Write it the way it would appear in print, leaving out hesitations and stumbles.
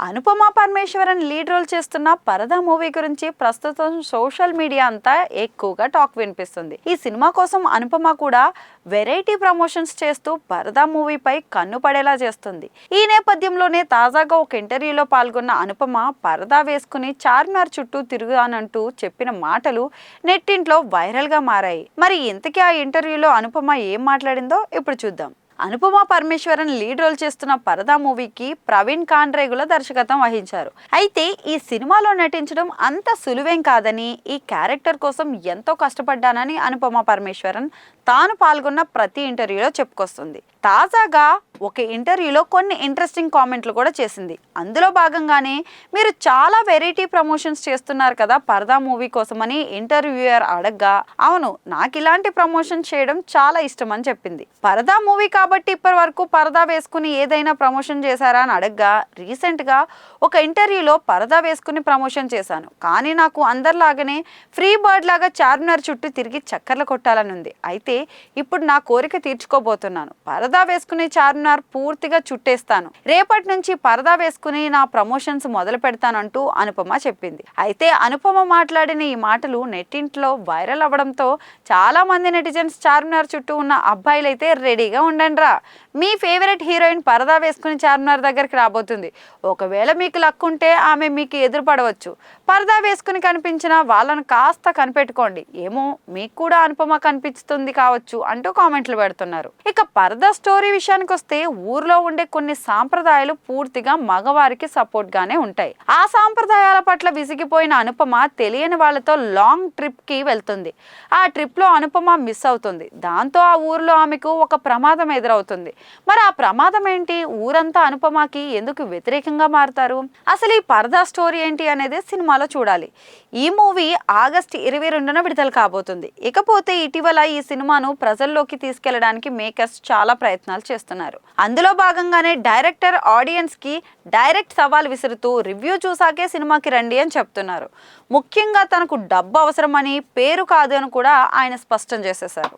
Anupama Parameswaran lead role చేస్తున్న పరదా movie గురించి ప్రస్తుతం సోషల్ మీడియా అంతా ఎక్కువగా టాక్ వినిపిస్తుంది. ఈ సినిమా కోసం అనుపమ కూడా వెరైటీ ప్రమోషన్స్ చేస్తూ పరదా మూవీపై కన్ను పడేలా చేస్తుంది. ఈ నేపథ్యంలోనే తాజాగా ఒక ఇంటర్వ్యూలో పాల్గొన్న అనుపమ పరదా వేసుకుని చార్మినార్ చుట్టూ తిరుగుతానంటూ చెప్పిన మాటలు నెట్టింట్లో వైరల్ గా మారాయి. మరి ఇంతకీ ఆ ఇంటర్వ్యూలో అనుపమ ఏం మాట్లాడిందో ఇప్పుడు చూద్దాం. అనుపమ పరమేశ్వరన్ లీడ్ రోల్ చేస్తున్న పరదా మూవీకి ప్రవీణ్ కాండ్రేగుల దర్శకత్వం వహించారు. అయితే ఈ సినిమాలో నటించడం అంత సులువేం కాదని, ఈ క్యారెక్టర్ కోసం ఎంతో కష్టపడ్డానని అనుపమ పరమేశ్వరన్ తాను పాల్గొన్న ప్రతి ఇంటర్వ్యూలో చెప్పుకొస్తుంది. తాజాగా ఒక ఇంటర్వ్యూలో కొన్ని ఇంట్రెస్టింగ్ కామెంట్లు కూడా చేసింది. అందులో భాగంగానే మీరు చాలా వెరైటీ ప్రమోషన్స్ చేస్తున్నారు కదా పరదా మూవీ కోసమని ఇంటర్వ్యూయర్ అడగ్గా, అవును, నాకు ఇలాంటి ప్రమోషన్ చేయడం చాలా ఇష్టం అని చెప్పింది. పరదా మూవీ కాబట్టి ఇప్పటి వరకు పరదా వేసుకుని ఏదైనా ప్రమోషన్ చేశారా అని అడగ్గా, రీసెంట్గా ఒక ఇంటర్వ్యూలో పరదా వేసుకుని ప్రమోషన్ చేశాను, కానీ నాకు అందరిలాగానే ఫ్రీ బర్డ్ లాగా చార్మినార్ చుట్టూ తిరిగి చక్కర్లు కొట్టాలని ఉంది. అయితే ఇప్పుడు నా కోరిక తీర్చుకోబోతున్నాను. పరదా వేసుకుని చార్మినార్ పూర్తిగా చుట్టేస్తాను. రేపటి నుంచి పరదా వేసుకుని నా ప్రమోషన్స్ మొదలు పెడతానంటూ అనుపమ చెప్పింది. అయితే అనుపమ మాట్లాడిన ఈ మాటలు నెట్టింట్లో వైరల్ అవ్వడంతో చాలా మంది నెటిజన్స్ చార్మినార్ చుట్టూ ఉన్న అబ్బాయిలైతే రెడీగా ఉండండిరా, మీ ఫేవరెట్ హీరోయిన్ పరదా వేసుకుని చార్మినార్ దగ్గరికి రాబోతుంది. ఒకవేళ మీకు లక్ ఉంటే ఆమె మీకు ఎదురుపడవచ్చు. పరదా వేసుకుని కనిపించిన వాళ్ళను కాస్త కనిపెట్టుకోండి, ఏమో మీకు కూడా అనుపమ కనిపిస్తుంది కావచ్చు అంటూ కామెంట్లు పెడుతున్నారు. ఇక పరదా స్టోరీ విషయానికి వస్తే ఊర్లో ఉండే కొన్ని సాంప్రదాయాలు పూర్తిగా మగవారికి సపోర్ట్ గానే ఉంటాయి. ఆ సాంప్రదాయాల పట్ల విసిగిపోయిన అనుపమ తెలియని వాళ్ళతో లాంగ్ ట్రిప్ కి వెళ్తుంది. ఆ ట్రిప్ లో అనుపమ మిస్ అవుతుంది. దాంతో ఆ ఊర్లో ఆమెకు ఒక ప్రమాదం ఎదురవుతుంది. మరి ఆ ప్రమాదం ఏంటి, ఊరంతా అనుపమకి ఎందుకు వ్యతిరేకంగా మారుతారు, అసలు ఈ పరదా స్టోరీ ఏంటి అనేది సినిమాలో చూడాలి. ఈ మూవీ ఆగస్టు 22న విడుదల కాబోతుంది. ఇకపోతే ఇటీవల ఈ సినిమాను ప్రజల్లోకి తీసుకెళ్లడానికి మేకర్స్ చాలా ప్రయత్నాలు చేస్తున్నారు. అందులో భాగంగానే డైరెక్టర్ ఆడియన్స్ కి డైరెక్ట్ సవాల్ విసురుతూ రివ్యూ చూసాకే సినిమాకి రండి అని చెప్తున్నారు. ముఖ్యంగా తనకు డబ్బు అవసరమని, పేరు కాదు అని కూడా ఆయన స్పష్టం చేసేశారు.